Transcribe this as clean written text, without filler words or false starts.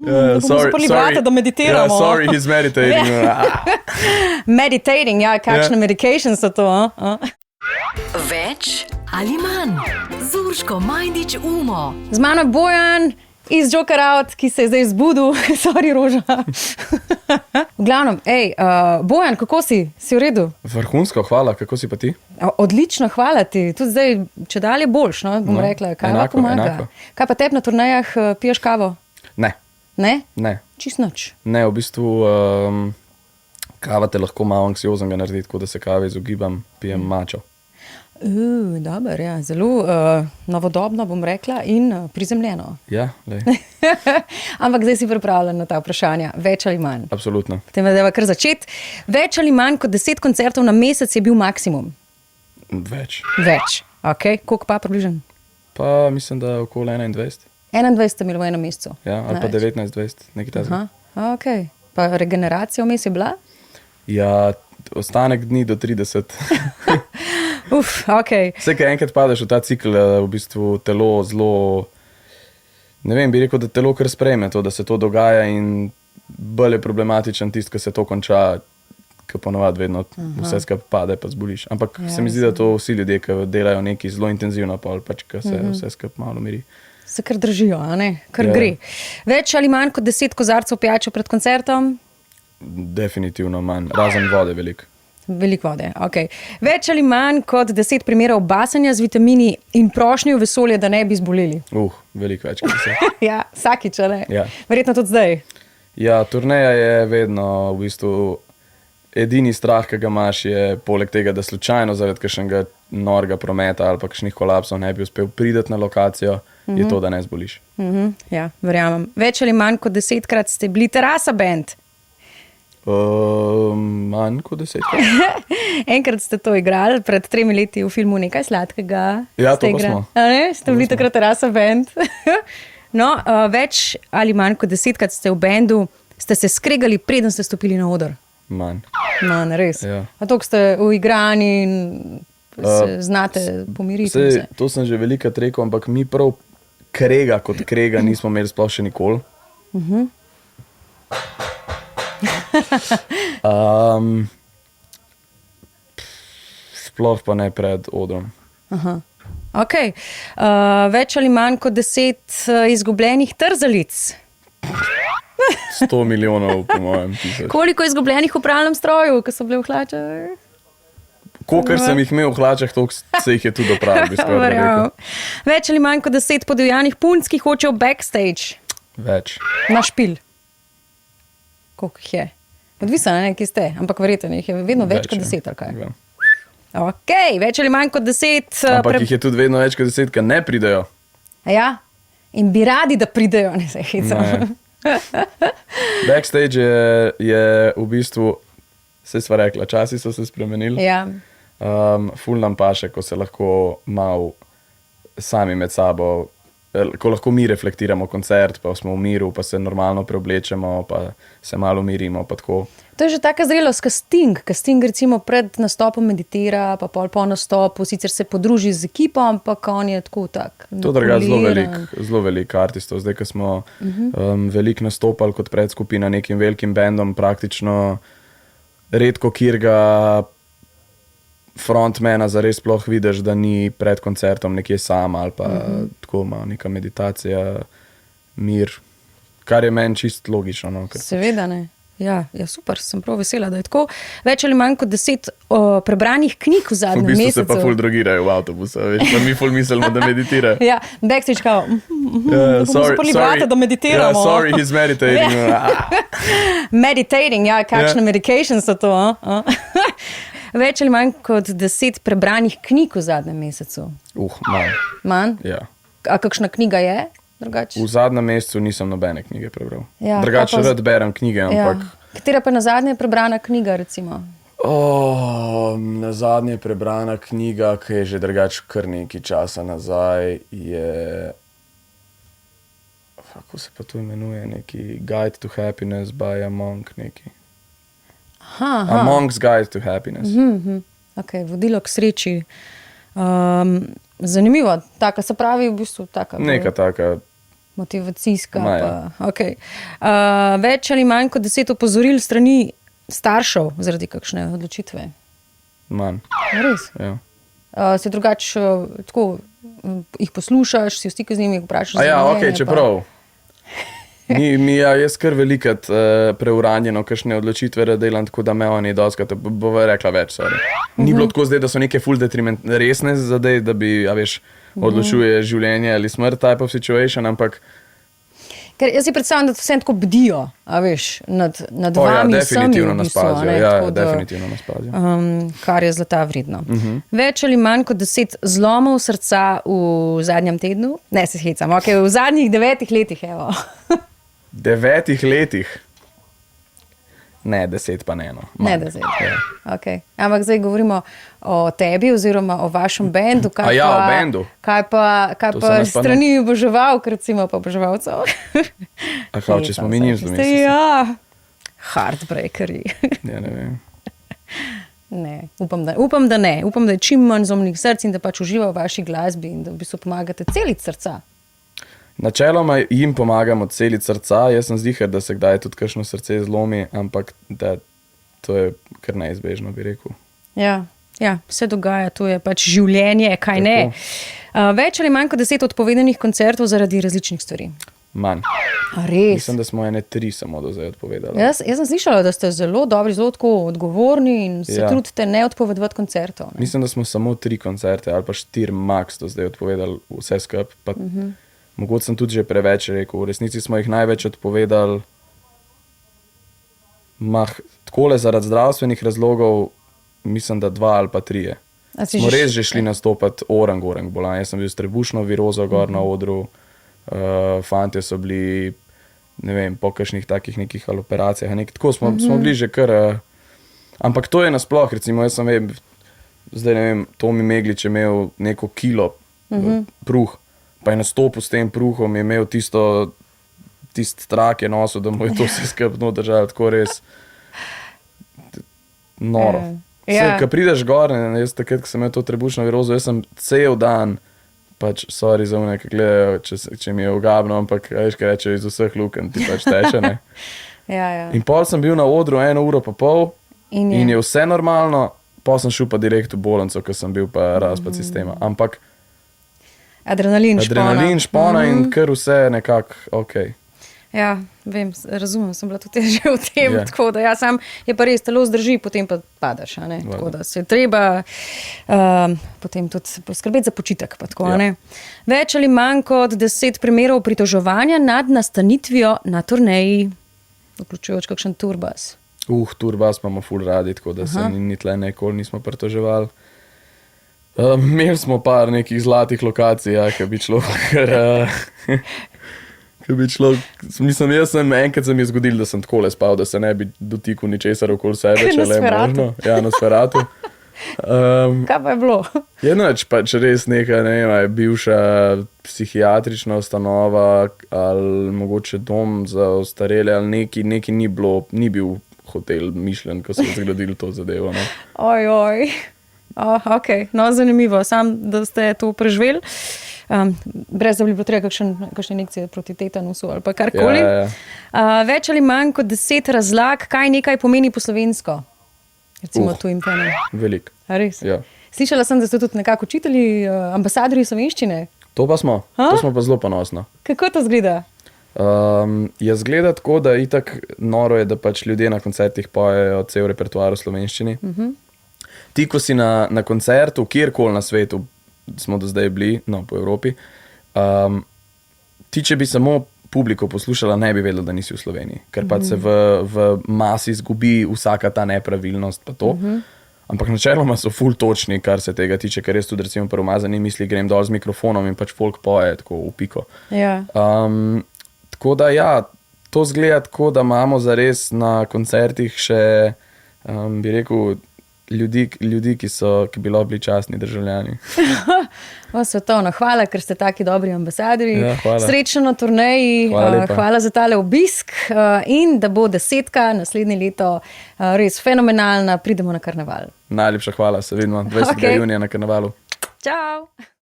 Da bomo zaprli vrata, da meditiramo. Sorry, he's meditating. Meditating, ja, kakšne medication so to? Več ali manj z Urško Majdič Umo. Z mano je Bojan iz Joker Out, ki se je zdaj zbudil. Sorry, Roža. V glavnem, Bojan, kako si? Si v redu? Vrhunsko, hvala, kako si pa ti? Odlično, hvala ti. Tudi zdaj, če dalje boljš, no, bom rekla. Kaj enako, pomaga? enako. Kaj pa tebi na turnejah piješ kavo? Ne. Ne? Ne. Čist nič. Ne, v bistvu kava te lahko malo anksioznega naredi, tako da se kave izogibam, pijem mačo. Dober, ja. Zelo novodobno bom rekla in prizemljeno. Ja, lej. Ampak zdaj si pripravljen na ta vprašanja. Več ali manj? Absolutno. Potem deva kar začeti. Več ali manj kot 10 koncertov na mesec je bil maksimum? Več. Več. Ok, koliko pa približen? Pa mislim, da okoli 21. 21 ste imeli v enem mesecu. Ja, ali pa 19-20, nekaj tazga. Ok. Pa regeneracija vmes je bila? Ja, ostanek dni do 30. Ok. Vse, kaj enkrat padeš v ta cikl, v bistvu telo zelo, ne vem, bi rekel, da telo kar sprejme to, da se to dogaja in bolj je problematičen tist, ko se to konča, ko ponovadi vedno vse skupaj pade, pa zboliš. Ampak se mi zdi, da to vsi ljudje, ki delajo nekaj zelo intenzivno, pač, ko se vse skupaj malo umiri. Se kar držijo, a ne? Kar gre. Več ali manj kot 10 kozarcev pijače pred koncertom? Definitivno manj, razen vode veliko. Veliko vode, ok. Več ali manj kot 10 primerov basanja z vitamini in prošnje v vesolje, da ne bi zboleli? Veliko več, kot se. Ja, vsakič, ne? Ja. Verjetno tudi zdaj. Ja, turneja je vedno v bistvu edini strah, ki ga imaš, je poleg tega, da slučajno zaradi kakšnega norega prometa ali pa kakšnih kolapsov ne bi uspel priti na lokacijo, je to, da ne zboliš. Ja, verjamem. Več ali manj kot 10-krat ste bili Terasa band? Manj kot 10. Enkrat ste to igrali, pred 3 leti v filmu Nekaj sladkega. Ja, to pa smo. Ste bili takrat Terasa band. No, več ali manj kot 10-krat ste v bandu, ste se skregali, preden ste stopili na oder? Manj. Manj, res. Ja. A toliko ste uigrani in se znate pomiriti? To sem že velikokrat rekel, ampak mi prav krega kot krega nismo imeli sploh še nikoli. Sploh pa ne pred odrom. Ok. Več ali manj kot 10 izgubljenih trzalic? 100 milijonov, po mojem. Koliko izgubljenih v pralnem stroju, ko so bile v hlačah? Kolikor sem jih imel v hlačah, toliko se jih je tudi opravil. Več ali manj kot 10 podivjanih punc, ki hočejo backstage? Več. Na špil. Koliko jih je? Odvisno, ne, ki ste, ampak verjetno jih je vedno več kot 10, ali kaj? Ja. Ok, več ali manj kot 10... Ampak jih je tudi vedno več kot 10, ki ne pridejo. Ja, in bi radi, da pridejo, ne se hecam. Backstage je v bistvu, saj sva rekla, časi so se spremenili. Ja. Ful nam paše, ko se lahko malo sami med sabo, ko lahko mi reflektiramo koncert, pa smo v miru, pa se normalno preoblečemo, pa se malo umirimo, pa tako. To je že taka zrelost, ka Sting recimo pred nastopom meditira, pa pol po nastopu, sicer se podruži z ekipo, ampak on je tako tak. To druga zelo velik artistov. Zdaj, ko smo veliko nastopali kot predskupina nekim velikim bandom, praktično redko kjerga frontmana zares sploh vidiš, da ni pred koncertom nekje sam ali pa tako ima neka meditacija, mir, kar je meni čist logično. No, seveda ne. Ja, super, sem prav vesela, da je tako. Več ali manj kot 10 prebranih knjig v zadnjem mesecu. V bistvu se pa ful drogirajo v avtobusu, veš, pa mi ful mislimo, da meditirajo. Ja, backstage kao, bomo zaprli vrata, da meditiramo. Yeah, sorry, he's meditating. Meditating, ja, kakšne medication so to. Več ali manj kot 10 prebranih knjig v zadnjem mesecu. Manj. Manj? Ja. A kakšna knjiga je? Drugač? V zadnjem mesecu nisem nobene knjige prebral. Ja, drugače rad berem knjige, ampak... Katera pa na zadnje prebrana knjiga, recimo? Na zadnje prebrana knjiga, ki je že drugače kar nekaj časa nazaj, je... Kako se pa to imenuje? Neki Guide to Happiness by a Monk, neki. A Monk's Guide to Happiness. Ok, vodilo k sreči. Zanimivo, taka se pravi v bistvu taka. Neka taka motivacijska. Okay. Več ali manj kot 10 opozoril strani staršev zaradi kakšne odločitve? Manj. Res? Ja. Se drugače tako jih poslušaš, si v stiku z njimi, vprašaš za Ja, mnenje, ok, čeprav. Jaz kar velikrat preuranjeno kakšne odločitve delam, tako da me oni doskrat bova rekla več. Ni bilo tako zdaj, da so neke full resne zadej, da bi, odločuje življenje ali smrt type of situation, ampak ker jaz si predstavljam, da vse tako bdijo, nad vami definitivno sami. nas pazijo. Definitivno nas pazijo. Kar je zlata vredno. Več ali manj kot 10 zlomov srca v zadnjem tednu? Ne, se hecam, ok, v zadnjih 9 letih, evo. 9 letih? Ne, 10 pa ne. No. Ne, 10. Okay. Ampak zdaj govorimo o tebi oziroma o vašem bendu. O bendu? Kaj pa strani oboževalk, recimo pa oboževalcev? Če smo mi njim zdomislili. Ja, heartbreakeri. Ja, ne vem. Ne, upam, da ne. Upam, da je čim manj zlomnih src in da pač uživa v vaši glasbi in da v bistvu pomagate celiti srca. Načeloma jim pomagamo celiti srca, jaz sem zdiher, da se kdaj tudi kakšno srce zlomi, ampak da to je kar neizbežno, bi rekel. Ja, se dogaja, to je pač življenje, kaj ne. Več ali manj kot 10 odpovedanih koncertov zaradi različnih stvari? Manj. A res? Mislim, da smo 3 samo do zdaj odpovedali. Jaz sem slišala, da ste zelo dobri, zelo tako odgovorni in se trudite ne odpovedovati koncertov. Ne? Mislim, da smo samo 3 koncerte ali pa 4 max do zdaj odpovedali vse skup, pa mogoče sem tudi že preveč rekel. V resnici smo jih največ odpovedali takole zaradi zdravstvenih razlogov, mislim, da 2 ali pa 3. Smo res že šli nastopati orang bolan. Jaz sem bil s trebušno virozo gor na odru, fantje so bili, ne vem, po kakšnih takih nekih operacijah. Tako smo bili že kar... Ampak to je nasploh, recimo, jaz sem zdaj ne vem, Tomi Meglič je imel neko kilo pruh, pa je nastopil s tem pruhom, je imel tisti trak je nosil, da mu je to vse skrbno držalo, tako res noro. Ko prideš gor, jaz takrat, ko sem imel to trebušno virozo, jaz sem cel dan, pač sorry za one, ki gledajo, če mi je ugabno, ampak veš, kaj reče, iz vseh luken ti pač teče, ne. In pol sem bil na odru 1 uro pa pol in je vse normalno, pol sem šel pa direkt v bolnico, ko sem bil pa razpad sistema, ampak Adrenalin špona in kar vse nekako ok. Ja, vem, razumem, sem bila tudi že v tem, tako da sam je pa res, telo zdrži, potem pa padaš, ne, tako da se je treba potem tudi poskrbeti za počitek, pa tako, ne. Več ali manj kot 10 primerov pritoževanja nad nastanitvijo na turneji, vključujoč kakšen turbas. Turbas imamo ful radi, tako da se ni tle nikoli nismo pritoževali. Imeli smo par nekih zlatih lokacij, ki bi mislim, enkrat se mi je zgodil, da sem takole spal, da se ne bi dotikal ničesar okoli sebe, če le je možno. Ja, na Sferatu. Kaj pa je bilo? Je noč pač res nekaj, ne vem, je bivša psihiatrična ustanova ali mogoče dom za ostarele ali neki ni bil hotel mišljen, ko so zgradili to zadevo. Ne? Oj. Ok, no zanimivo, sam, da ste to preživeli, brez da bi bilo treba kakšne injekcije proti tetanusu ali pa karkoli. Več ali manj kot 10 razlag, kaj nekaj pomeni po slovensko? Recimo tu in penem. Veliko. A res? Ja. Slišala sem, da ste tudi nekako učitelji, ambasadorji slovenščine. To pa smo, to smo pa zelo ponosno. Kako to zgleda? Jaz gleda tako, da itak noro je, da pač ljudje na koncertih pojejo cel repertoar v slovenščini. Ti, ko si na koncertu, kjerkoli na svetu smo do zdaj bili, no, po Evropi, ti, če bi samo publiko poslušala, ne bi vedela, da nisi v Sloveniji, ker pač se v masi zgubi vsaka ta nepravilnost pa to. Ampak načeloma so ful točni, kar se tega tiče, ker res tudi recimo pri umazani misli grem dol z mikrofonom in pač folk poje tako v piko. Ja. Tako da ja, to zgleda tako, da imamo zares na koncertih še, bi rekel, ljudi, ki bi bili častni državljani. Svetovno, hvala, ker ste taki dobri ambasadori. Ja, srečno na turneji, hvala za tale obisk in da bo 10 naslednje leto res fenomenalna, pridemo na karneval. Najlepša hvala, se vidimo 20. junija na karnevalu. Čau!